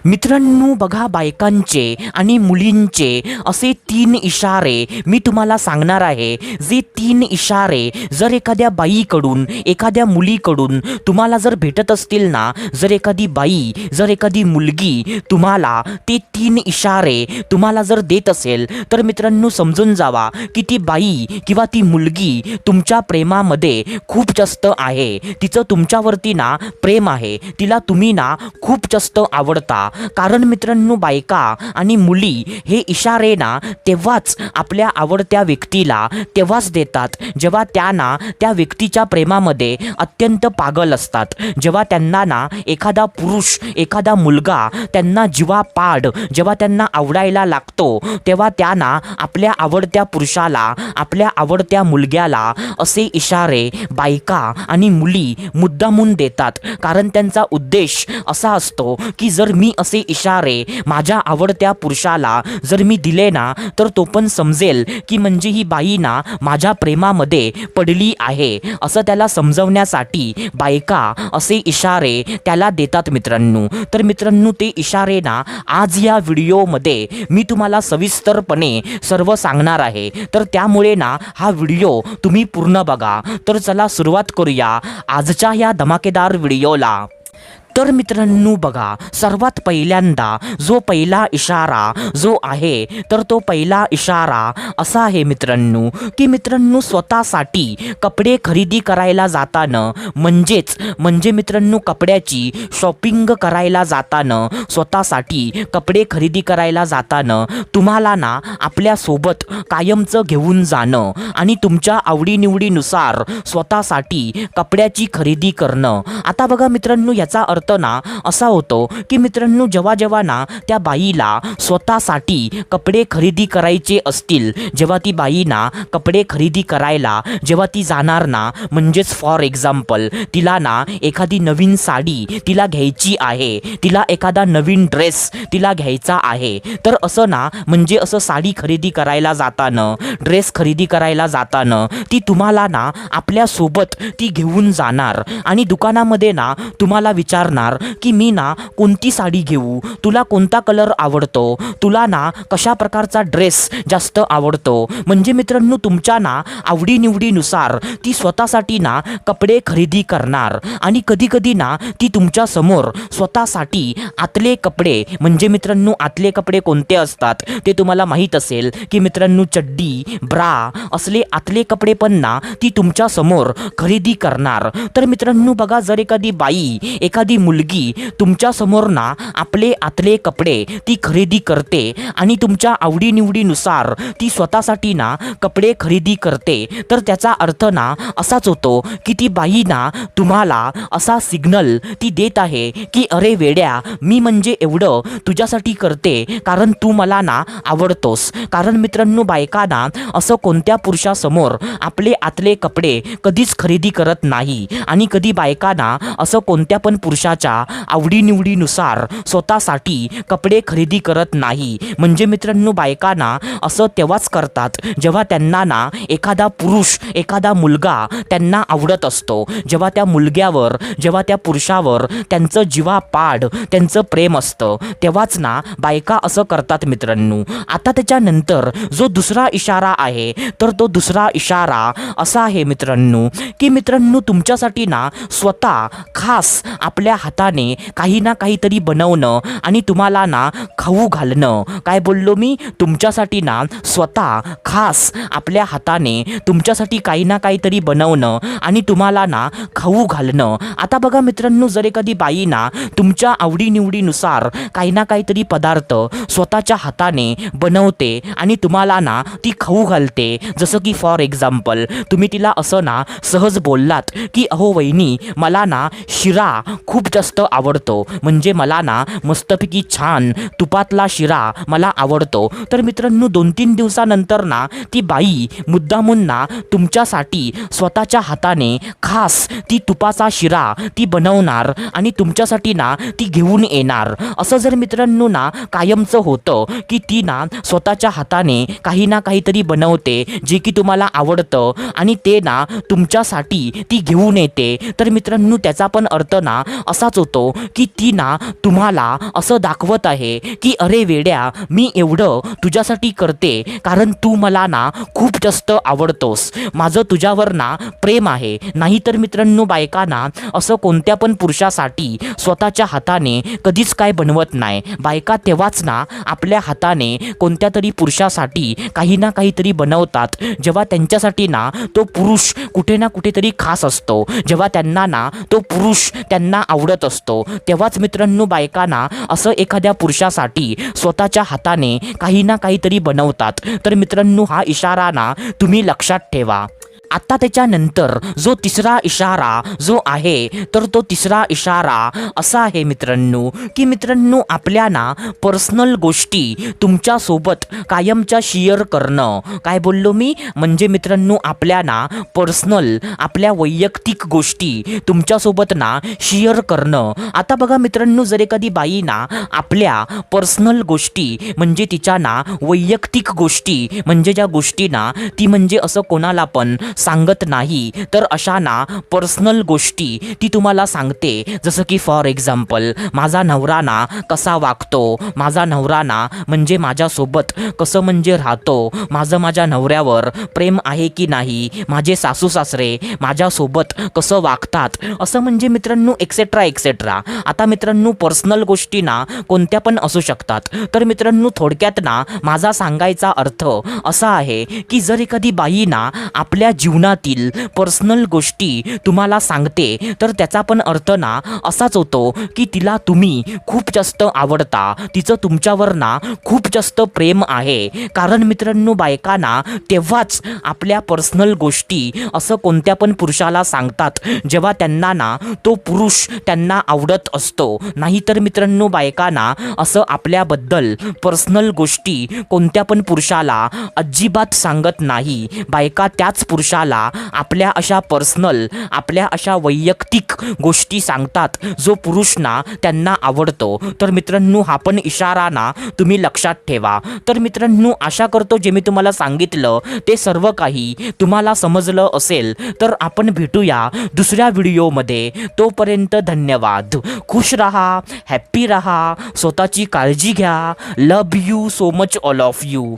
मित्रांनो बघा, बायकांचे आणि मुलींचे असे 3 इशारे मी तुम्हाला सांगणार आहे. जे 3 इशारे जर एखाद्या बाईकडून, एखाद्या मुलीकडून तुम्हाला जर भेटत असतील ना, जर एखादी बाई, जर एखादी मुलगी तुम्हाला ते 3 इशारे तुम्हाला जर देत असेल, तर मित्रांनो समजून जावा की ती बाई किंवा ती मुलगी तुमच्या प्रेमामध्ये खूप जास्त आहे. तिचं तुमच्यावरती ना प्रेम आहे. तिला तुम्ही ना खूप जास्त आवडता. कारण मित्रांनो, बायका आणि मुली हे इशारे ना तेव्हाच आपल्या आवडत्या व्यक्तीला तेव्हाच देतात जेव्हा त्या ना त्या व्यक्तीच्या प्रेमामध्ये अत्यंत पागल असतात. जेव्हा त्यांना ना एखादा पुरुष, एखादा मुलगा त्यांना जीवापाड जेव्हा त्यांना आवडायला लागतो, तेव्हा त्या ना आपल्या आवडत्या पुरुषाला, आपल्या आवडत्या मुलग्याला असे इशारे बायका आणि मुली मुद्दामून देतात. कारण त्यांचा उद्देश असा असतो की जर मी असे इशारे माझ्या आवडत्या पुरुषाला जर मी दिले ना, तर तो पण समजेल की म्हणजे ही बाई ना माझ्या प्रेमामध्ये पडली आहे, असं त्याला समजवण्यासाठी बायका असे इशारे त्याला देतात मित्रांनो. तर मित्रांनो, ते इशारे ना आज या व्हिडिओमध्ये मी तुम्हाला सविस्तरपणे सर्व सांगणार आहे. तर त्यामुळे ना हा व्हिडिओ तुम्ही पूर्ण बघा. तर चला सुरुवात करूया आजच्या या धमाकेदार व्हिडिओला. तर मित्रांनो बघा, सर्वात पहिल्यांदा जो पहिला इशारा जो आहे, तर तो पहिला इशारा असा आहे मित्रांनो की मित्रांनो, स्वतःसाठी कपडे खरेदी करायला जाताना, म्हणजे मित्रांनो कपड्याची शॉपिंग करायला जाताना, स्वतःसाठी कपडे खरेदी करायला जाताना तुम्हाला ना आपल्यासोबत कायमचं घेऊन जाणं आणि तुमच्या आवडीनिवडीनुसार स्वतःसाठी कपड्याची खरेदी करणं. आता बघा मित्रांनो, याचा अर्थ ना असा होतो की मित्रांनो, जेव्हा ना त्या बाईला स्वतःसाठी कपडे खरेदी करायचे असतील, जेव्हा ती बाई ना कपडे खरेदी करायला जेव्हा ती जाणार ना, म्हणजेच फॉर एक्झाम्पल तिला ना एखादी नवीन साडी तिला घ्यायची आहे, तिला एखादा नवीन ड्रेस तिला घ्यायचा आहे, तर असं ना म्हणजे असं साडी खरेदी करायला जाताना, ड्रेस खरेदी करायला जाताना ती तुम्हाला ना आपल्यासोबत ती घेऊन जाणार आणि दुकानामध्ये ना तुम्हाला विचारणार की मी ना कोणती साडी घेऊ, तुला कोणता कलर आवडतो, तुला ना कशा प्रकारचा ड्रेस जास्त आवडतो. म्हणजे मित्रांनो, तुमच्या ना आवडीनिवडीनुसार ती स्वतःसाठी ना कपडे खरेदी करणार आणि कधी ना ती तुमच्या समोर स्वतःसाठी आतले कपडे, म्हणजे मित्रांनो आतले कपडे कोणते असतात ते तुम्हाला माहीत असेल की मित्रांनो, चड्डी, ब्रा असले आतले कपडे पण ना ती तुमच्या समोर खरेदी करणार. तर मित्रांनो बघा, जर एखादी बाई, एखादी मुलगी तुमच्या समोर ना आपले आतले कपडे ती खरेदी करते आणि तुमच्या आवडीनिवडीनुसार ती स्वतःसाठी ना कपडे खरेदी करते, तर त्याचा अर्थ ना असाच होतो की ती बाई ना तुम्हाला असा सिग्नल ती देत आहे की अरे वेड्या, मी म्हणजे एवढं तुझ्यासाठी करते कारण तू मला ना आवडतोस. कारण मित्रांनो, बायका ना असं कोणत्या पुरुषासमोर आपले आतले कपडे कधीच खरेदी करत नाही आणि कधी बायका ना असं कोणत्या पण पुरुषाच्या आवडीनिवडीनुसार स्वतःसाठी कपडे खरेदी करत नाही. म्हणजे मित्रांनो, बायका ना असं तेव्हाच करतात जेव्हा त्यांना ना एखादा पुरुष, एखादा मुलगा त्यांना आवडत असतो, जेव्हा त्या मुलग्यावर, जेव्हा त्या पुरुषावर त्यांचं जीवापाड, त्यांचं प्रेम असतं, तेव्हाच ना बायका असं करतात मित्रांनो. आता त्याच्यानंतर जो दुसरा इशारा आहे, तर तो दुसरा इशारा असा आहे मित्रांनो की मित्रांनो, तुमच्यासाठी ना स्वतः खास आपल्या हाताने काही ना काहीतरी बनवणं आणि तुम्हाला ना खाऊ घालणं. काय बोललो मी? तुमच्यासाठी ना स्वतः खास आपल्या हाताने तुमच्यासाठी काही ना काहीतरी बनवणं आणि तुम्हाला ना खाऊ घालणं. आता बघा मित्रांनो, जर एखादी बाई ना तुमच्या आवडीनिवडीनुसार काही ना काहीतरी पदार्थ स्वतःच्या हाताने बनवते आणि तुम्हाला ना ती खाऊ घालते, जसं की फॉर एक्झाम्पल तुम्ही तिला असं ना सहज बोललात की अहो वहिनी, मला ना शिरा खूप जास्त आवडतो, म्हणजे मला ना मस्तपैकी छान तुपातला शिरा मला आवडतो. तर मित्रांनो, 2-3 दिवसानंतर ना ती बाई मुद्दामून ना तुमच्यासाठी स्वतःच्या हाताने खास ती तुपाचा शिरा ती बनवणार आणि तुमच्यासाठी ना ती घेऊन येणार. असं जर मित्रांनो ना कायमचं होतं की ती ना स्वतःच्या हाताने काही ना काहीतरी बनवते जे की तुम्हाला आवडतं आणि ते ना तुमच्यासाठी ती घेऊन येते, तर मित्रांनो त्याचा पण अर्थ ना असा असाच होतो की ती ना तुम्हाला असं दाखवत आहे की अरे वेड्या, मी एवढं तुझ्यासाठी करते कारण तू मला ना खूप जास्त आवडतोस, माझं तुझ्यावर ना प्रेम आहे. नाहीतर मित्रांनो बायकांना असं कोणत्या पण पुरुषासाठी स्वतःच्या हाताने कधीच काय बनवत नाही. बायका तेव्हाच ना आपल्या हाताने कोणत्या तरी पुरुषासाठी काही ना काहीतरी बनवतात जेव्हा त्यांच्यासाठी ना तो पुरुष कुठे ना कुठेतरी खास असतो, जेव्हा त्यांना ना तो पुरुष त्यांना आवडत असतो, तेव्हाच मित्रांनो बायकांना असं एखाद्या पुरुषासाठी स्वतःच्या हाताने काही ना काहीतरी बनवतात. तर मित्रांनो हा इशारा ना तुम्ही लक्षात ठेवा. आता त्याच्यानंतर जो तिसरा इशारा जो आहे तर तो तिसरा इशारा असा आहे मित्रांनो की मित्रांनो आपल्या ना पर्सनल गोष्टी तुमच्यासोबत कायमच्या शेअर करणं. काय बोललो मी? म्हणजे मित्रांनो आपल्या ना पर्सनल आपल्या वैयक्तिक गोष्टी तुमच्यासोबत ना शेअर करणं. आता बघा मित्रांनो, जर एखादी बाई ना आपल्या पर्सनल गोष्टी म्हणजे तिच्या ना वैयक्तिक गोष्टी म्हणजे ज्या गोष्टी ना ती म्हणजे असं कोणाला पण सांगत नाही, तर अशा ना पर्सनल गोष्टी ती तुम्हाला सांगते. जसं की फॉर एक्झाम्पल, माझा नवरा ना कसा वागतो, माझा नवरा ना म्हणजे माझ्यासोबत कसं म्हणजे राहतो, माझं माझ्या नवऱ्यावर प्रेम आहे की नाही, माझे सासू सासरे माझ्यासोबत कसं वागतात, असं म्हणजे मित्रांनो एक्सेट्रा एक्सेट्रा. आता मित्रांनो पर्सनल गोष्टी ना कोणत्या पण असू शकतात. तर मित्रांनो थोडक्यात ना माझा सांगायचा अर्थ असा आहे की जर एखादी बाई ना आपल्या जीवनातील पर्सनल गोष्टी तुम्हाला सांगते तर त्याचा पण अर्थ ना असाच होतो की तिला तुम्ही खूप जास्त आवडता, तिचं तुमच्यावर ना खूप जास्त प्रेम आहे. कारण मित्रांनो बायकांना तेव्हाच आपल्या पर्सनल गोष्टी असं कोणत्या पण पुरुषाला सांगतात जेव्हा त्यांना ना तो पुरुष त्यांना आवडत असतो. नाहीतर मित्रांनो बायकांना असं आपल्याबद्दल पर्सनल गोष्टी कोणत्या पण पुरुषाला अजिबात सांगत नाही. बायका त्याच पुरुषाला आपल्या अशा पर्सनल आपल्या अशा वैयक्तिक गोष्टी सांगतात जो पुरुष ना त्यांना आवडतो. तर मित्रांनो हा पण इशारा ना तुम्ही लक्षात ठेवा. तर मित्रांनो आशा करतो जे मी तुम्हाला सांगितलं ते सर्व काही तुम्हाला समजलं असेल. तर आपण भेटूया दुसऱ्या व्हिडिओमध्ये. तोपर्यंत धन्यवाद. खुश रहा, हॅप्पी रहा, स्वतःची काळजी घ्या. Love you so much all of you.